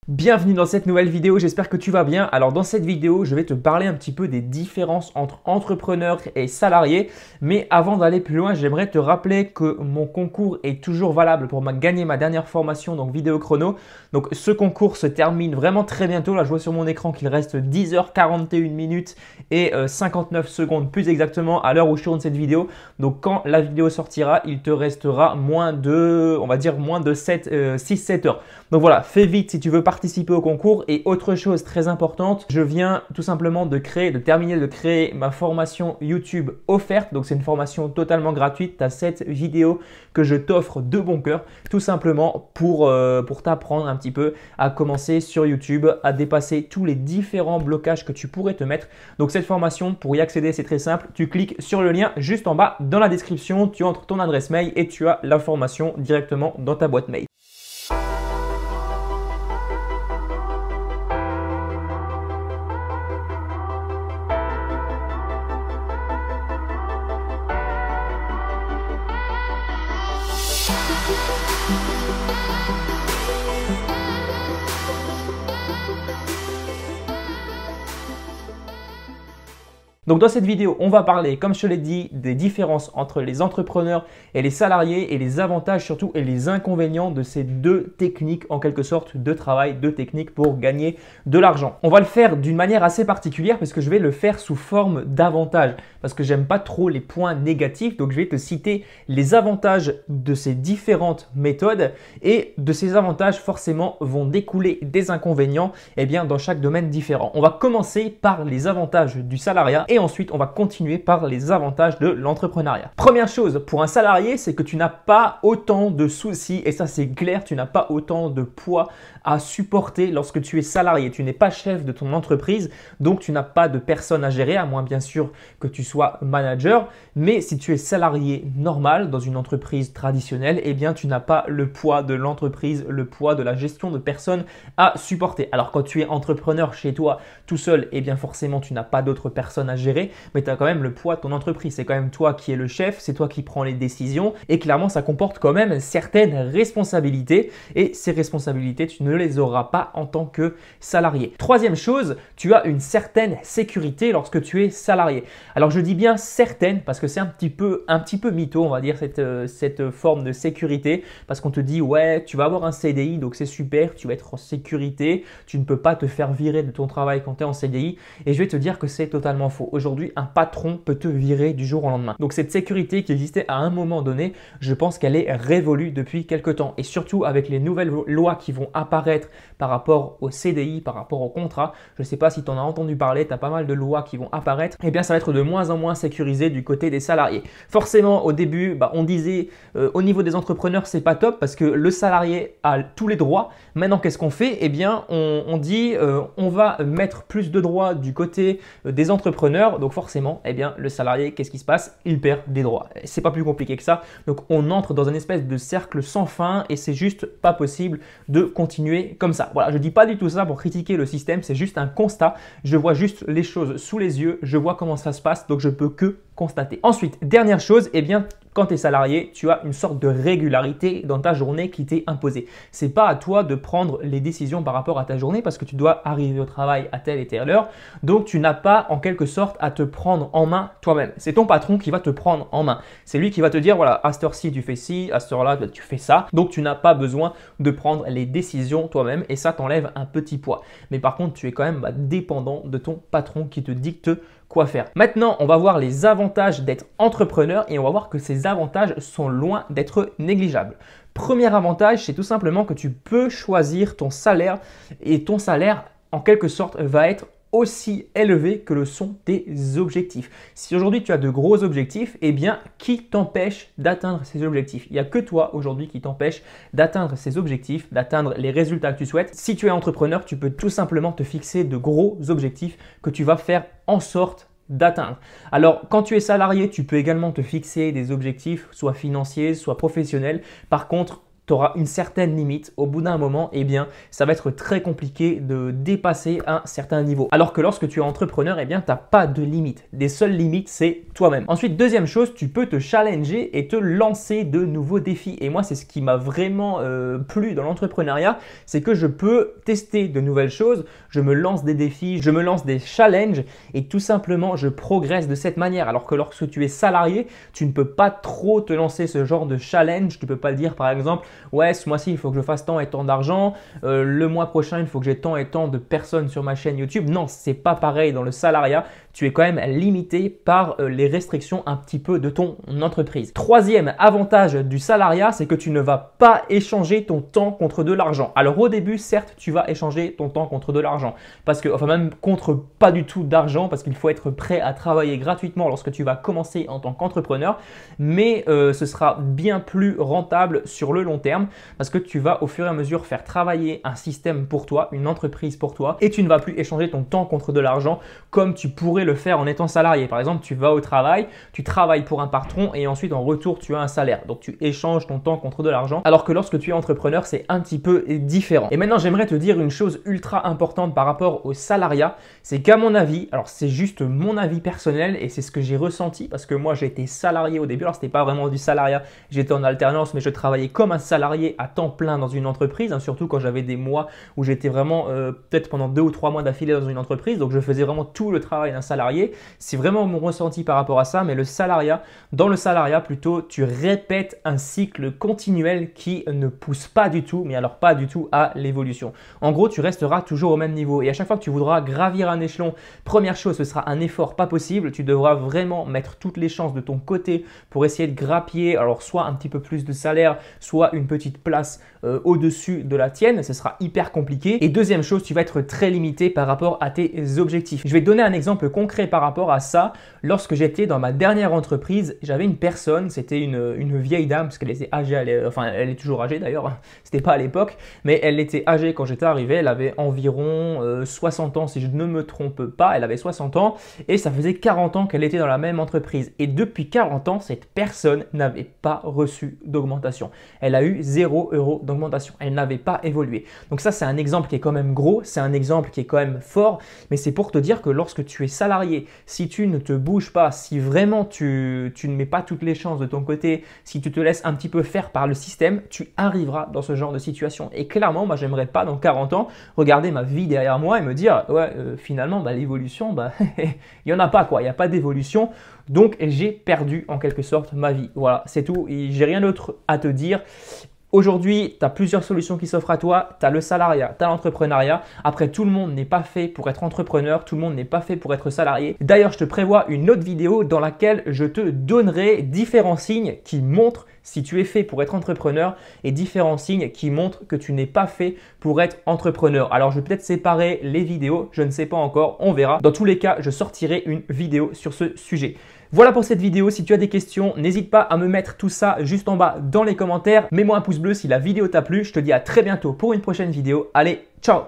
Bienvenue dans cette nouvelle vidéo, j'espère que tu vas bien. Alors dans cette vidéo, je vais te parler un petit peu des différences entre entrepreneurs et salariés. Mais avant d'aller plus loin, j'aimerais te rappeler que mon concours est toujours valable pour gagner ma dernière formation, donc vidéo chrono. Donc ce concours se termine vraiment très bientôt. Là, je vois sur mon écran qu'il reste 10h41 minutes et 59 secondes plus exactement à l'heure où je tourne cette vidéo. Donc quand la vidéo sortira, il te restera moins de 6-7 heures. Donc voilà, fais vite si tu veux participer au concours. Et autre chose très importante, je viens tout simplement de terminer de créer ma formation YouTube offerte. Donc c'est une formation totalement gratuite. Tu as 7 vidéos que je t'offre de bon cœur, tout simplement pour t'apprendre un petit peu à commencer sur YouTube, à dépasser tous les différents blocages que tu pourrais te mettre. Donc cette formation, pour y accéder, c'est très simple. Tu cliques sur le lien juste en bas dans la description, tu entres ton adresse mail et tu as la formation directement dans ta boîte mail. Donc dans cette vidéo, on va parler, comme je te l'ai dit, des différences entre les entrepreneurs et les salariés et les avantages surtout et les inconvénients de ces deux techniques en quelque sorte de travail, deux techniques pour gagner de l'argent. On va le faire d'une manière assez particulière parce que je vais le faire sous forme d'avantages parce que j'aime pas trop les points négatifs. Donc je vais te citer les avantages de ces différentes méthodes et de ces avantages forcément vont découler des inconvénients dans chaque domaine différent. On va commencer par les avantages du salariat et ensuite on va continuer par les avantages de l'entrepreneuriat. Première chose pour un salarié, c'est que tu n'as pas autant de soucis et ça c'est clair, tu n'as pas autant de poids à supporter lorsque tu es salarié. Tu n'es pas chef de ton entreprise, donc tu n'as pas de personnes à gérer, à moins bien sûr que tu sois manager. Mais si tu es salarié normal dans une entreprise traditionnelle, tu n'as pas le poids de l'entreprise, le poids de la gestion de personnes à supporter. Alors quand tu es entrepreneur chez toi tout seul, forcément tu n'as pas d'autres personnes à gérer, mais tu as quand même le poids de ton entreprise. C'est quand même toi qui es le chef, c'est toi qui prends les décisions et clairement ça comporte quand même certaines responsabilités et ces responsabilités tu ne les auras pas en tant que salarié. Troisième chose, tu as une certaine sécurité lorsque tu es salarié. Alors je dis bien certaine parce que c'est un petit peu mytho, on va dire cette forme de sécurité parce qu'on te dit ouais tu vas avoir un CDI donc c'est super, tu vas être en sécurité, tu ne peux pas te faire virer de ton travail quand tu es en CDI et je vais te dire que c'est totalement faux. Aujourd'hui un patron peut te virer du jour au lendemain. Donc cette sécurité qui existait à un moment donné, je pense qu'elle est révolue depuis quelques temps et surtout avec les nouvelles lois qui vont apparaître par rapport au CDI, par rapport au contrat. Je ne sais pas si tu en as entendu parler, tu as pas mal de lois qui vont apparaître. Ça va être de moins en moins sécurisé du côté des salariés. Forcément, au début, on disait au niveau des entrepreneurs, c'est pas top parce que le salarié a tous les droits. Maintenant, qu'est-ce qu'on fait? On dit on va mettre plus de droits du côté des entrepreneurs. Donc forcément, le salarié, qu'est-ce qui se passe? Il perd des droits. C'est pas plus compliqué que ça. Donc on entre dans une espèce de cercle sans fin et c'est juste pas possible de continuer comme ça. Voilà, je dis pas du tout ça pour critiquer le système, c'est juste un constat. Je vois juste les choses sous les yeux, je vois comment ça se passe, donc je peux que constater. Ensuite, dernière chose, quand tu es salarié, tu as une sorte de régularité dans ta journée qui t'est imposée. C'est pas à toi de prendre les décisions par rapport à ta journée parce que tu dois arriver au travail à telle et telle heure. Donc, tu n'as pas en quelque sorte à te prendre en main toi-même. C'est ton patron qui va te prendre en main. C'est lui qui va te dire voilà, à cette heure-ci tu fais ci, à cette heure-là tu fais ça. Donc, tu n'as pas besoin de prendre les décisions toi-même et ça t'enlève un petit poids. Mais par contre, tu es quand même dépendant de ton patron qui te dicte quoi faire. Maintenant, on va voir les avantages d'être entrepreneur et on va voir que ces avantages sont loin d'être négligeables. Premier avantage, c'est tout simplement que tu peux choisir ton salaire et ton salaire en quelque sorte va être aussi élevé que le sont tes objectifs. Si aujourd'hui tu as de gros objectifs, qui t'empêche d'atteindre ces objectifs? Il n'y a que toi aujourd'hui qui t'empêche d'atteindre ces objectifs, d'atteindre les résultats que tu souhaites. Si tu es entrepreneur, tu peux tout simplement te fixer de gros objectifs que tu vas faire en sorte d'atteindre. Alors, quand tu es salarié, tu peux également te fixer des objectifs, soit financiers, soit professionnels. Par contre, tu auras une certaine limite. Au bout d'un moment, eh bien, ça va être très compliqué de dépasser un certain niveau. Alors que lorsque tu es entrepreneur, eh bien, tu n'as pas de limite. Les seules limites, c'est toi-même. Ensuite, deuxième chose, tu peux te challenger et te lancer de nouveaux défis. Et moi, c'est ce qui m'a vraiment plu dans l'entrepreneuriat, c'est que je peux tester de nouvelles choses, je me lance des défis, je me lance des challenges et tout simplement, je progresse de cette manière. Alors que lorsque tu es salarié, tu ne peux pas trop te lancer ce genre de challenge. Tu ne peux pas dire par exemple, ouais, ce mois-ci, il faut que je fasse tant et tant d'argent. Le mois prochain, il faut que j'ai tant et tant de personnes sur ma chaîne YouTube. Non, c'est pas pareil dans le salariat. Tu es quand même limité par les restrictions un petit peu de ton entreprise. Troisième avantage du salariat, c'est que tu ne vas pas échanger ton temps contre de l'argent. Alors au début, certes, tu vas échanger ton temps contre de l'argent. Parce que, enfin même contre pas du tout d'argent, parce qu'il faut être prêt à travailler gratuitement lorsque tu vas commencer en tant qu'entrepreneur. Mais ce sera bien plus rentable sur le long terme parce que tu vas au fur et à mesure faire travailler un système pour toi, une entreprise pour toi et tu ne vas plus échanger ton temps contre de l'argent comme tu pourrais le faire en étant salarié. Par exemple, tu vas au travail, tu travailles pour un patron et ensuite en retour, tu as un salaire. Donc, tu échanges ton temps contre de l'argent alors que lorsque tu es entrepreneur, c'est un petit peu différent. Et maintenant, j'aimerais te dire une chose ultra importante par rapport au salariat, c'est qu'à mon avis, alors c'est juste mon avis personnel et c'est ce que j'ai ressenti parce que moi, j'ai été salarié au début. Alors, c'était pas vraiment du salariat, j'étais en alternance, mais je travaillais comme un salarié à temps plein dans une entreprise, hein, surtout quand j'avais des mois où j'étais vraiment peut-être pendant 2 ou 3 mois d'affilée dans une entreprise. Donc, je faisais vraiment tout le travail d'un salarié. C'est vraiment mon ressenti par rapport à ça, mais le salariat, dans le salariat plutôt, tu répètes un cycle continuel qui ne pousse pas du tout, mais alors pas du tout à l'évolution. En gros, tu resteras toujours au même niveau et à chaque fois que tu voudras gravir un échelon, première chose, ce sera un effort pas possible. Tu devras vraiment mettre toutes les chances de ton côté pour essayer de grappiller, alors soit un petit peu plus de salaire, soit une petite place au-dessus de la tienne. Ce sera hyper compliqué. Et deuxième chose, tu vas être très limité par rapport à tes objectifs. Je vais te donner un exemple concret par rapport à ça. Lorsque j'étais dans ma dernière entreprise, j'avais une personne, c'était une vieille dame, parce qu'elle était âgée, elle est toujours âgée d'ailleurs, c'était pas à l'époque, mais elle était âgée quand j'étais arrivé, elle avait environ 60 ans si je ne me trompe pas, elle avait 60 ans et ça faisait 40 ans qu'elle était dans la même entreprise. Et depuis 40 ans, cette personne n'avait pas reçu d'augmentation. Elle a eu 0 € d'augmentation, elle n'avait pas évolué. Donc ça, c'est un exemple qui est quand même gros, c'est un exemple qui est quand même fort, mais c'est pour te dire que lorsque tu es salarié, si tu ne te bouges pas, si vraiment tu ne mets pas toutes les chances de ton côté, si tu te laisses un petit peu faire par le système, tu arriveras dans ce genre de situation. Et clairement, moi, j'aimerais pas dans 40 ans regarder ma vie derrière moi et me dire ouais, finalement, l'évolution, il n'y en a pas quoi, il n'y a pas d'évolution. Donc, j'ai perdu en quelque sorte ma vie. Voilà, c'est tout. J'ai rien d'autre à te dire. Aujourd'hui, tu as plusieurs solutions qui s'offrent à toi. Tu as le salariat, tu as l'entrepreneuriat. Après, tout le monde n'est pas fait pour être entrepreneur. Tout le monde n'est pas fait pour être salarié. D'ailleurs, je te prévois une autre vidéo dans laquelle je te donnerai différents signes qui montrent si tu es fait pour être entrepreneur et différents signes qui montrent que tu n'es pas fait pour être entrepreneur. Alors, je vais peut-être séparer les vidéos. Je ne sais pas encore. On verra. Dans tous les cas, je sortirai une vidéo sur ce sujet. Voilà pour cette vidéo. Si tu as des questions, n'hésite pas à me mettre tout ça juste en bas dans les commentaires. Mets-moi un pouce bleu si la vidéo t'a plu. Je te dis à très bientôt pour une prochaine vidéo. Allez, ciao!